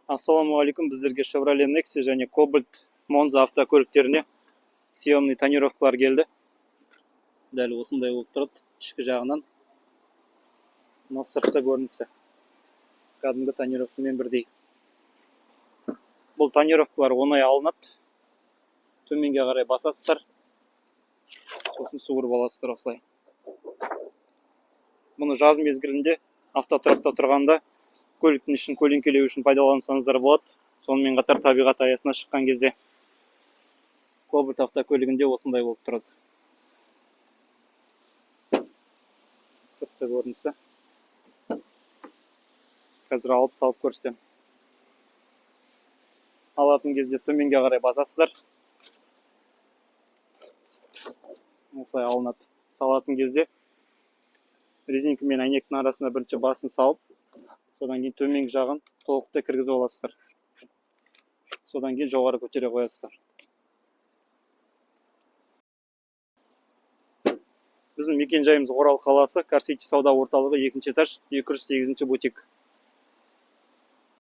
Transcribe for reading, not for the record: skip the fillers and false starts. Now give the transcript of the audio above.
Ассалаумағалейкум, біздерге Chevrolet Nexia және Cobalt Monza автокөліктеріне съемный тонировкалар келді. Дәл осындай болып тұрады ішкі жағынан. Мына сыртқы көрінісі кәдімгі тонировкамен бірдей. Бұл тонировкалар оңай алынады. Төменге қарай басасыздар, сосын суырып аласыздар осылай. Бұны жаз мезгілінде автотұрақта тұрғанда көліктің ішін көлеңкелеу үшін пайдалансаңыздар болады. Сонымен қатар табиғат аясына шыққан кезде Cobalt автокөлігінде осындай болып тұрады. Сыртқы көрінісі. Қазір алып салып көрсетемін. Алатын кезде төменге қарай басасыздар. Осылай алынады. Салатын кезде резинка мен әйнектің арасына бірінші басын салып, содан кейін төменгі жағын толықтай кіргізіп аласыздар. Содан кейін жоғары көтере қоясыздар. Біздің мекен жайымыз Орал қаласы, Car City сауда орталығы 2-ші этаж, 208-ші бутик.